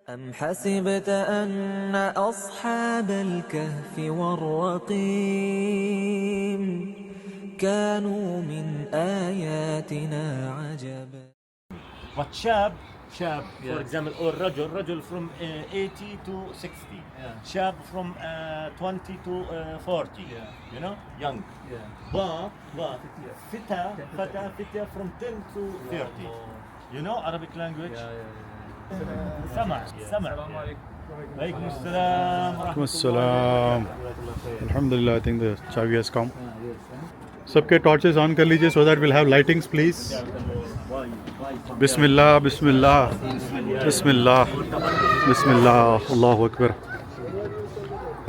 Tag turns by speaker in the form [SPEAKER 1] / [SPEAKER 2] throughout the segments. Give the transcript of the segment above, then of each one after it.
[SPEAKER 1] أم حسبت أن أصحاب الكهف والرقيم كانوا من آياتنا عجبا.
[SPEAKER 2] But shab, for example, or rajul from 80 to 60. Shab from 20 to 40. You know, young. Ba, fita from 10 to 30. You know Arabic language? سمع عليكم السلام ورحمة
[SPEAKER 3] अस्सलाम अल्हम्दुलिल्लाह. I think the chavi has come. सबके torches on कर लीजिए so that we'll have lightings please. बिस्मिल्लाह बिस्मिल्लाह बिस्मिल्लाह बिस्मिल्लाह अल्लाहु अकबर.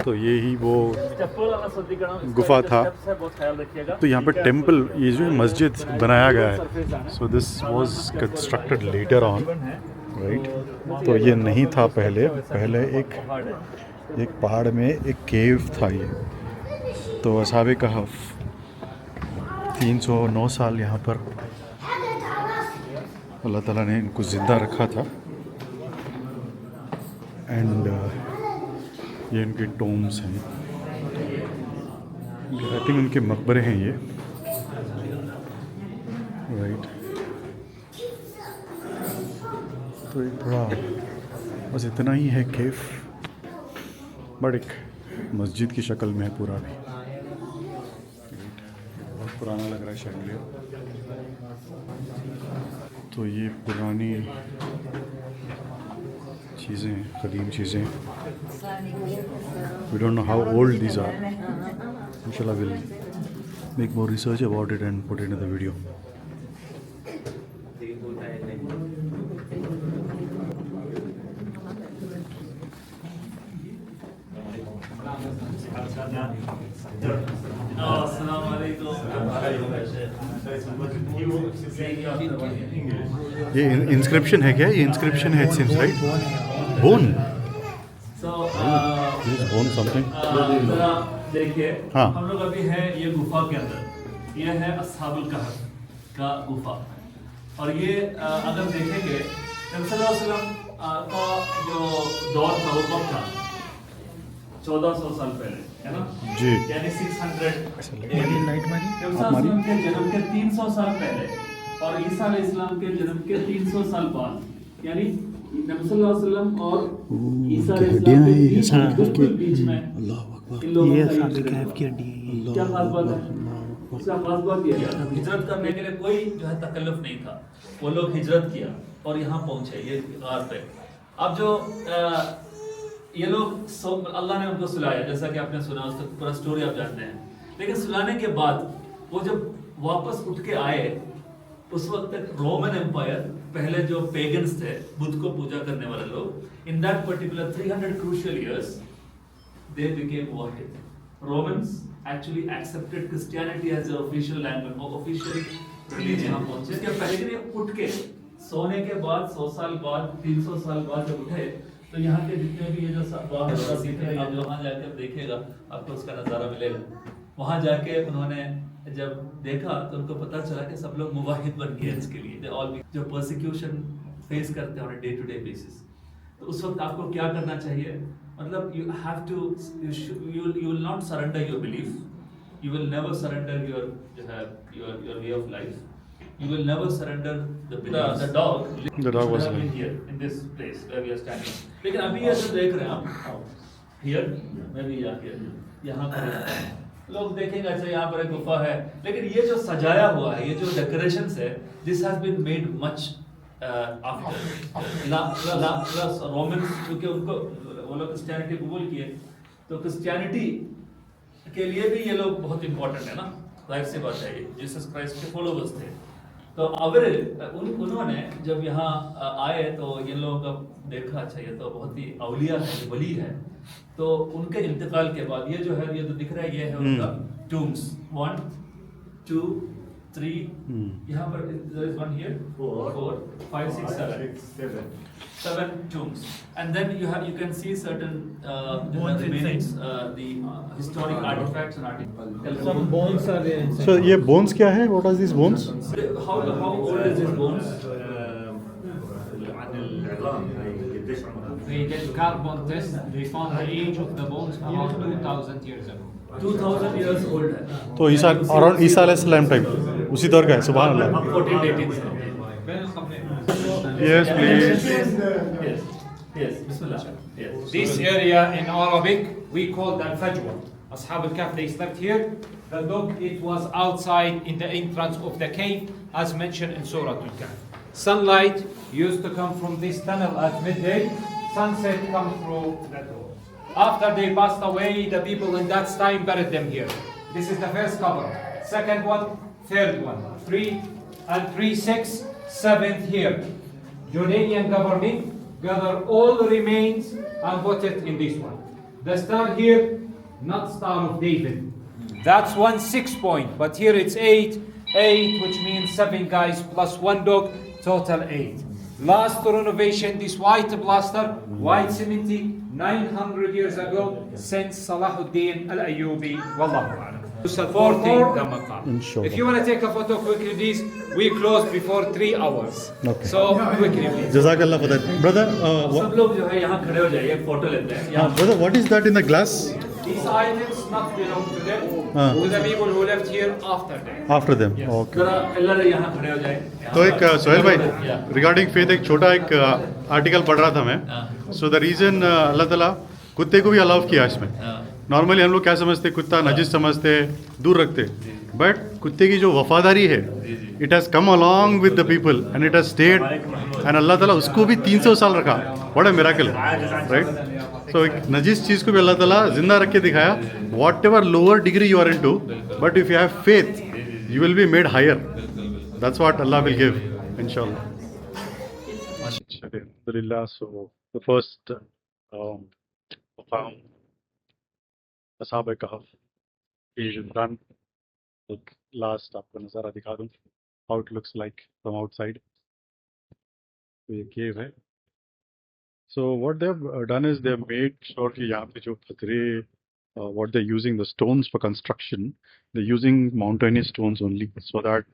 [SPEAKER 3] तो ये ही वो गुफा था. तो यहाँ पर टेम्पल, ये जो मस्जिद बनाया गया है, so this was constructed later on, right. तो ये नहीं था पहले एक पहाड़ में एक केव था ये. तो असहाबे कहफ 309 साल यहाँ पर अल्लाह ताला ने इनको ज़िंदा रखा था. एंड ये इनके टोम्स हैं. आई थिंक इनके मकबरे हैं ये, राइट. तो ये थोड़ा बस इतना ही है केफ, बट एक मस्जिद की शक्ल में है पूरा भी. बहुत पुराना लग रहा है शैंडलियर. तो ये पुरानी चीज़ें, कदीम चीज़ें. We don't know how old these are. इंशाल्लाह will make more research about it and put it in the video. ये इंस्क्रिप्शन है क्या? ये इंस्क्रिप्शन है, it seems right. Bone, bone something.
[SPEAKER 4] देखिए,
[SPEAKER 3] हाँ.
[SPEAKER 4] हम लोग अभी है ये गुफा के अंदर. ये है अस्हाबुल कहफ का गुफा. और ये अगर देखेंगे नबी सल्लल्लाहु अलैहि वसल्लम का जो दौर था वो कब था? 1400 साल पहले, है ना
[SPEAKER 3] जी.
[SPEAKER 4] यानी 600
[SPEAKER 3] लाइट मारी
[SPEAKER 4] के जन्म के 300 साल पहले और ईसा अलैहिस्सलाम के जन्म के 300 साल बाद, यानी नबी सल्लल्लाहु अलैहि वसल्लम और ईसा अलैहिस्सलाम के बीच में ये अस्हाबुल कहफ की हड्डी है. क्या खास बात है? इसका खास बात ये है हिजरत करने के लिए कोई जो है तकल्लुफ नहीं था. वो लोग हिजरत किया और यहाँ पहुंचे ये गार पे. अब जो ये लोग अल्लाह ने उनको सुलाया, जैसा कि आपने सुना, उसका पूरा स्टोरी आप जानते हैं. लेकिन सुलाने के बाद वो जब वापस उठ के आए, उस वक्त तक रोमन एम्पायर, पहले जो पेगन्स थे, बुद्ध को पूजा करने वाले लोग, in that particular 300 crucial years they became वाहिद. Romans actually accepted Christianity as a official language, official religion. हम पहुंचे कि पहले दिन उठ के सोने के बाद 100 साल बाद, 300 साल बाद जब उठे, तो यहाँ के जितने भी ये जो आप जो वहाँ जाकर देखिएगा आपको उसका नज़ारा मिलेगा. वहाँ जाके उन्होंने जब देखा तो उनको पता चला कि सब लोग मुवाहिद बन गए इसके लिए. दे ऑल जो परसिक्यूशन फेस करते हैं on day to day basis. तो उस वक्त आपको क्या करना चाहिए? मतलब you have to, you will not surrender your belief, you will never surrender your your way of life. You will never surrender the dog.
[SPEAKER 3] The dog was
[SPEAKER 4] here in this place where we are standing. लेकिन अभी ये जो देख रहे हैं आप, here, maybe here, यहाँ पर लोग देखेंगे अच्छा यहाँ पर एक गुफा है, लेकिन ये जो सजाया हुआ है, ये जो डेकोरेशंस है, this has been made much after. plus Romans, क्योंकि उनको वो लोग क्रिश्चियनिटी कबूल किए, तो क्रिश्चियनिटी के लिए भी ये लोग बहुत इंपॉर्टेंट है ना. जाहिर सी बात है, जीसस क्राइस्ट के फॉलोवर्स थे. तो अगर उन्होंने जब यहाँ आए तो ये लोग अब देखा अच्छा ये तो बहुत ही अवलिया है, वली है. तो उनके इंतकाल के बाद ये जो है, ये तो दिख रहा है, ये है उनका टूम्स. 1 2 3 यहाँ पर there is one here, 4 5 6 7 tombs. And then you can see certain remains, the historic artifacts and artifacts.
[SPEAKER 5] Some bones are there inside.
[SPEAKER 3] So ये bones क्या है? What are these bones?
[SPEAKER 4] How old is this bones?
[SPEAKER 2] عن العظام years from now.
[SPEAKER 4] They did carbon test. They found the age of the bones about 2,000 years ago.
[SPEAKER 5] 2000 years old है.
[SPEAKER 3] तो ईसा around ईसा अलैहिस्सलाम time उसी दौर का है. सुभान अल्लाह.
[SPEAKER 5] 1418.
[SPEAKER 3] Yes please.
[SPEAKER 2] Yes. Yes. Bismillah. Yes.
[SPEAKER 4] This area in Arabic we call Al-Fajwa. Ashab al-Kahf, they slept here. The dog, it was outside in the entrance of the cave, as mentioned in Surah Al-Kahf. Sunlight used to come from this tunnel at midday. Sunset comes through the door. After they passed away, the people in that time buried them here. This is the first cover. Second one, third one. 3 and 3, 6, 7th here. Jordanian government gather all the remains and put it in this one. The star here, not Star of David. That's 1 6 point, but here it's 8, 8, which means 7 guys plus 1 dog, total 8. Last renovation, this white plaster, white cemetery, 900 years ago, since Salahuddin Al-Ayyubi, Wallahu a'lam. Supporting the maqam.
[SPEAKER 3] Inshallah.
[SPEAKER 4] If you want to take a photo quickly, please, we close before 3 hours.
[SPEAKER 3] Okay.
[SPEAKER 4] So quickly, please.
[SPEAKER 3] जज़ाकल्लाह फदर. Brother
[SPEAKER 5] सब लोग जो है यहाँ खड़े हो जाइए, फोटो लेते हैं.
[SPEAKER 3] Brother what is that in the glass
[SPEAKER 4] These items not belong to them, to the people who left here after them.
[SPEAKER 3] After them. Okay.
[SPEAKER 5] जरा अल्लाह यहाँ खड़े हो जाए.
[SPEAKER 3] तो एक सोहेल भाई रिगार्डिंग फेथ एक छोटा एक आर्टिकल पढ़ रहा था मैं. सो द रीजन अल्लाह ताला कुत्ते को भी अलाउ किया इसमें. नॉर्मली हम लोग क्या समझते, कुत्ता नजिस समझते, दूर रखते, बट कुत्ते की जो वफादारी है it has come along with the people and it has stayed and अल्लाह ताला उसको भी 300 साल रखा. What a miracle, right. So एक नजिस चीज़ को भी अल्लाह ताला जिंदा रख के दिखाया. Whatever lower degree you are in to, but if you have faith you will be made higher. That's what अल्लाह विल गिव इंशाल्लाह. अल्हम्दुलिल्लाह. सो द फर्स्ट असहाब कहफ इज डन. लास्ट आपको नज़ारा दिखा दूँ how it looks like from outside. तो ये केव है. So what they have done is they have made sure कि यहाँ पे जो पत्थरे what they using the stones for construction, they using mountainous stones only so that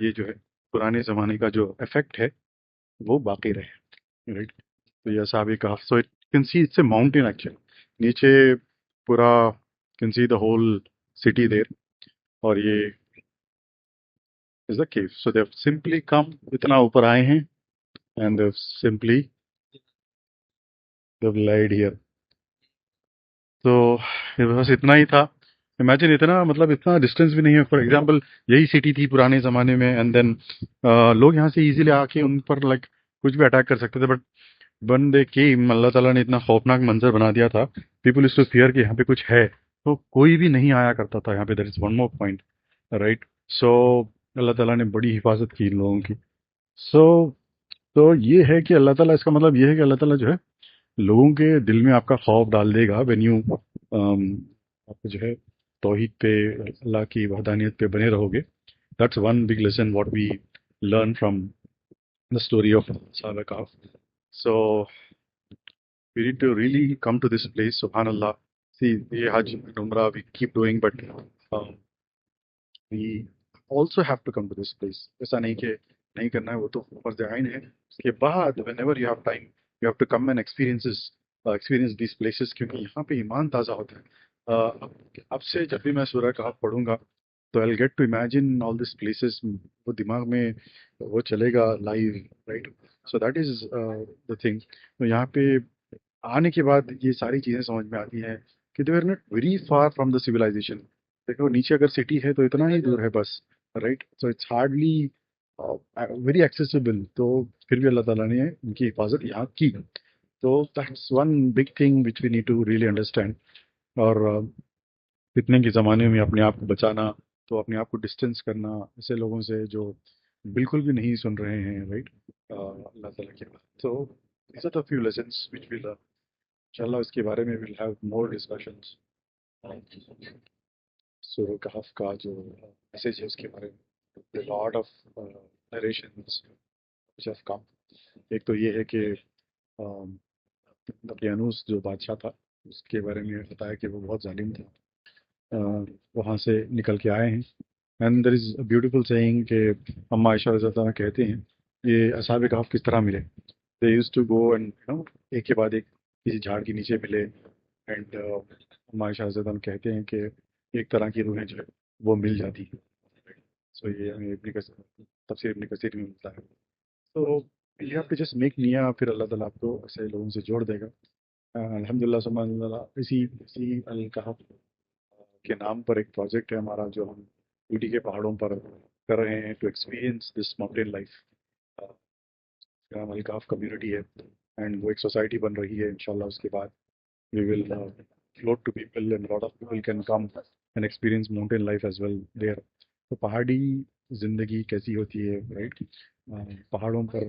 [SPEAKER 3] ये जो है पुराने ज़माने का जो इफेक्ट है वो बाकी रहे, राइट. तो ये असहाब कहफ. So it can see it's a mountain actually. नीचे पूरा can see the whole city there. और ये is the cave. So they simply come, इतना ऊपर आए हैं and they simply they lied here. तो ये बस इतना ही था. इमेजिन इतना, मतलब इतना डिस्टेंस भी नहीं है. फॉर एग्जांपल यही सिटी थी पुराने ज़माने में एंड देन लोग यहाँ से इजीली आके उन पर लाइक कुछ भी अटैक कर सकते थे. बट वन डे केम, अल्लाह ताला ने इतना खौफनाक मंजर बना दिया था. पीपल इज टू फियर कि यहाँ पे कुछ है, तो कोई भी नहीं आया करता था यहाँ पे. That is one more point, right. So अल्लाह ताला ने बड़ी हिफाजत की इन लोगों की. तो ये है कि अल्लाह ताला, इसका मतलब ये है कि अल्लाह ताला जो है लोगों के दिल में आपका खौफ डाल देगा व्हेन यू आप जो है तौहीद पे, अल्लाह की वहदानियत पे बने रहोगे. That's one big lesson what we learn from the story of असहाब कहफ. So we need to really come to this place. Subhanallah. See, the Hajj and Umrah we keep doing, but we also have to come to this place. ऐसा नहीं कि नहीं करना है, वो तो फर्ज़ आइन है. उसके बाद whenever you have time, you have to come and experience these places, क्योंकि यहाँ पे ईमान ताज़ा होता है. अब से जब भी मैं सूरह कहफ पढ़ूंगा तो I'll get to imagine all these places. वो दिमाग में वो चलेगा live, right. So that is the thing. तो यहाँ पे आने के बाद ये सारी चीज़ें समझ में आती हैं कि they are not very far from the civilisation. देखो नीचे अगर सिटी है तो इतना ही दूर है बस, right. So it's hardly very accessible. तो फिर भी अल्लाह ताला ने उनकी हिफाजत यहाँ की. तो that's one big thing which we need to really understand. और इतने के ज़माने में अपने आप को बचाना, तो अपने आप को डिस्टेंस करना ऐसे लोगों से जो बिल्कुल भी नहीं सुन रहे हैं, राइट. अल्लाह ताला की बात. तो these are the few lessons which we'll learn. इंशाल्लाह इसके बारे में we'll have more discussions. सूरह कहफ का जो मैसेज है उसके बारे में a lot of narrations which have come. एक तो ये है कि दकियानूस जो बादशाह था उसके बारे में बताया कि वो बहुत जालिम था. वहाँ से निकल के आए हैं. And there is a beautiful saying कि अम्मा आयशा रज़ियल्लाहु अन्हा कहते हैं ये असहाब कहफ किस तरह मिले. They used to go and एक के बाद एक किसी झाड़ के नीचे मिले एंड हमारे शाहज़ादा कहते हैं कि एक तरह की रूहें जो है वो मिल जाती हैं। सो ये हमें तफसीर इब्न कसीर में मिलता है। तो you have to just make निया, फिर अल्लाह ताला आपको ऐसे लोगों से जोड़ देगा। अल्हम्दुलिल्लाह सुभान अल्लाह। इसी इसी अल कहफ के नाम पर एक प्रोजेक्ट है हमारा जो हम ऊटी के पहाड़ों पर कर रहे हैं to experience this mountain life. अल कहफ कम्युनिटी है एंड वो एक सोसाइटी बन रही है। इंशाल्लाह उसके बाद we will float to people and lot of people can come and experience mountain life as well there. तो पहाड़ी ज़िंदगी कैसी होती है, राइट? पहाड़ों पर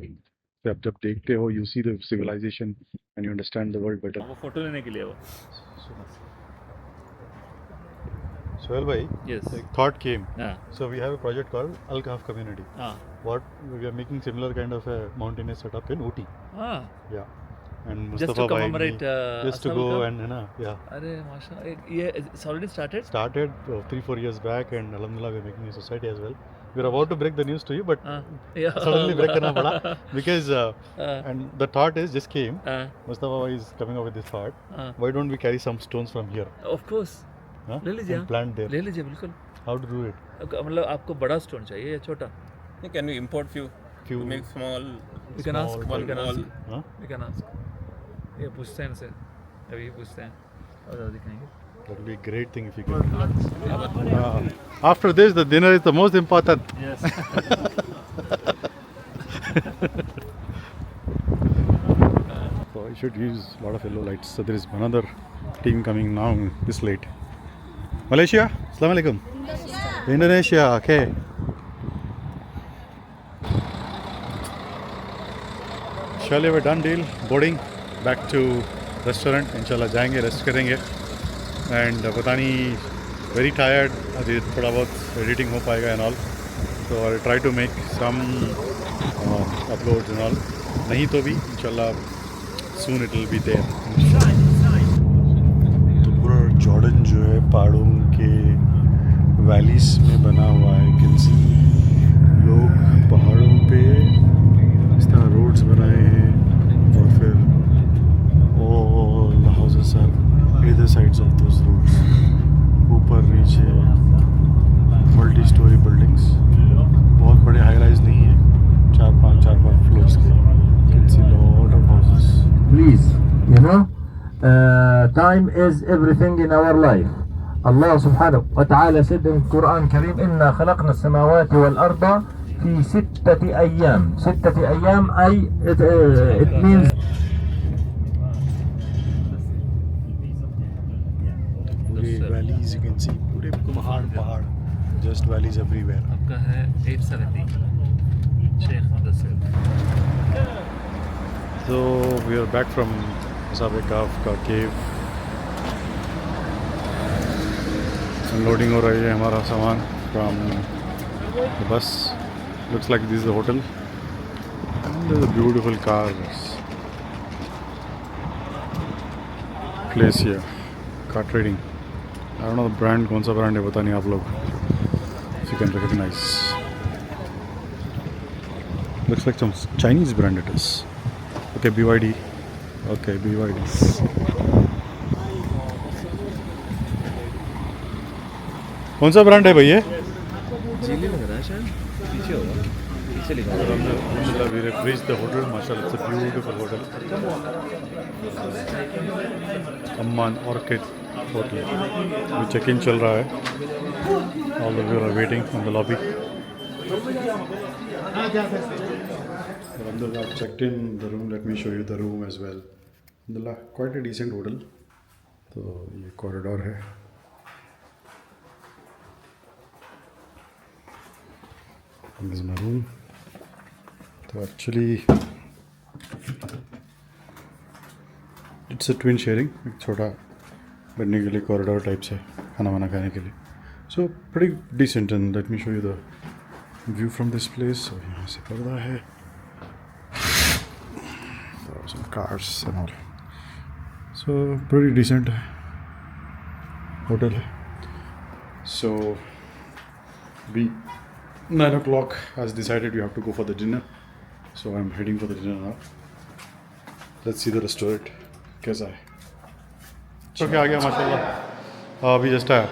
[SPEAKER 3] जब देखते हो you see the civilisation and you understand the world better.
[SPEAKER 4] वो फोटो लेने के लिए वो
[SPEAKER 3] सोहेल भाई,
[SPEAKER 4] Yes.
[SPEAKER 3] एक thought came.
[SPEAKER 4] हाँ
[SPEAKER 3] So we have a project called Al Kahf Community.
[SPEAKER 4] हाँ
[SPEAKER 3] What we are making similar kind of a mountainous setup in Ooty.
[SPEAKER 4] हाँ
[SPEAKER 3] Yeah. And
[SPEAKER 4] Just to
[SPEAKER 3] Mustafa bhai,
[SPEAKER 4] commemorate,
[SPEAKER 3] me, just to
[SPEAKER 4] Ashab
[SPEAKER 3] go
[SPEAKER 4] Kahf?
[SPEAKER 3] and yeah.
[SPEAKER 4] अरे माशा ये it's already started.
[SPEAKER 3] Started 3-4 years back and alhamdulillah we're making a society as well. We're about to break the news to you but
[SPEAKER 4] Yeah.
[SPEAKER 3] suddenly break करना पड़ा because
[SPEAKER 4] हाँ
[SPEAKER 3] and the thought is just came.
[SPEAKER 4] हाँ
[SPEAKER 3] Mustafa bhai is coming up with this thought.
[SPEAKER 4] हाँ
[SPEAKER 3] Why don't we carry some stones from here?
[SPEAKER 4] of course
[SPEAKER 3] Huh?
[SPEAKER 4] ले लीजिए
[SPEAKER 3] And plant there.
[SPEAKER 4] ले लीजिए बिल्कुल।
[SPEAKER 3] How to do it?
[SPEAKER 4] मतलब आपको बड़ा स्टोन चाहिए या छोटा?
[SPEAKER 6] Can we import few?
[SPEAKER 3] Few
[SPEAKER 6] To make small.
[SPEAKER 4] We can ask.
[SPEAKER 3] small
[SPEAKER 4] We can
[SPEAKER 6] wall.
[SPEAKER 4] ask.
[SPEAKER 3] Huh?
[SPEAKER 4] We can ask. ये पूछते हैं इनसे, अभी पूछते हैं और ज़्यादा दिखाएंगे।
[SPEAKER 3] That would be a great thing if you could. After this, the dinner is the most important.
[SPEAKER 4] Yes.
[SPEAKER 3] So I should use a lot of yellow lights. So there is another team coming now this late. Malaysia, Assalamu alaikum. Indonesia, okay. चलिए we're done deal. Boarding back to restaurant. इंशाल्लाह जाएंगे, rest करेंगे. And पता नहीं, very tired. अभी थोड़ा बहुत editing हो पाएगा and all. So I'll try to make some uploads and all. नहीं तो भी इंशाल्लाह soon it will be there. तो पूरा जॉर्डन जो है पहाड़ों के वैलीज में बना हुआ है. कैन सी लोग पहाड़ों पे इस तरह रोड्स बनाए हैं और फिर all the houses are either sides of those roads. ऊपर नीचे मल्टी स्टोरी बिल्डिंग्स, बहुत बड़े हाई राइज नहीं है, 4-5 फ्लोर्स के. Can see lot of houses.
[SPEAKER 7] Please, time is everything in our life. Allah subhanahu wa ta'ala said in Quran Kareem, إِنَّا خَلَقْنَا السَّمَاوَاتِ وَالْأَرْضَ في 6 أيام. 6 أيام it means
[SPEAKER 3] पूरे valleys you can see, पूरे पहाड़, just valleys everywhere.
[SPEAKER 4] आपका है 870 Sheikh Mudassir.
[SPEAKER 3] So we are back from Ashab Kahf का cave. Unloading हो रही है हमारा सामान from the bus. Looks like this is the hotel. And there's a beautiful car place here. Car trading. I don't know the brand, कौन सा brand है पता नहीं आप लोग. If you can recognize. Looks like some Chinese brand it is. Okay, BYD. Okay, BYD. कौन सा brand है भैया?
[SPEAKER 1] जीली लग रहा है शायद, पीछे होगा, पीछे लिखा होगा।
[SPEAKER 3] Alhamdulillah, we have reached the hotel. Mashallah, it's a beautiful hotel. Amman Orchid Hotel. अभी check-in चल रहा है. All the people are waiting in the lobby. Alhamdulillah, I've checked in the room. Let me show you the room as well. Alhamdulillah, quite a decent hotel. तो ये corridor है. This is my room. तो actually it's a twin sharing. एक छोटा बैठने के लिए corridor type से खाना वाना खाने के लिए. So pretty decent. And let me show you the view from this place. So यहाँ से पर्दा है. Some cars and all. So pretty decent hotel. So we 9 o'clock as decided we have to go for the dinner. So I'm heading for the dinner now. Let's see the restaurant कैसा है। तो क्या आ गया माशाल्लाह। हाँ अभी just आया।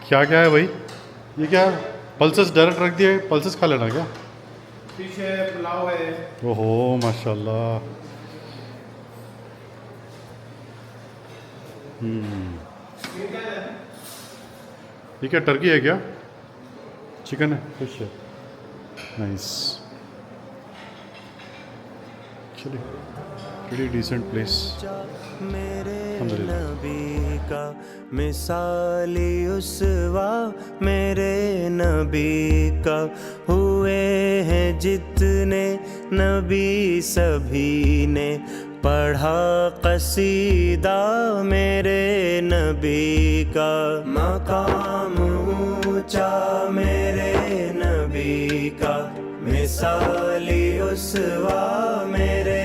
[SPEAKER 3] क्या क्या है भाई, ये क्या है? पल्सेस डायरेक्ट रख दिए, पल्सेस खा लेना क्या?
[SPEAKER 1] फिश है, पुलाव है।
[SPEAKER 3] ओहो माशाल्लाह। ये क्या टर्की है क्या? चिकन है, फिश है। नाइस। चलिए, pretty decent place.
[SPEAKER 8] मेरे नबी का मिसाली उसवा मेरे नबी का हुए हैं जितने नबी सभी ने पढ़ा कसीदा मेरे नबी का मकाम ऊंचा मेरे नबी का मिसाली उसवा मेरे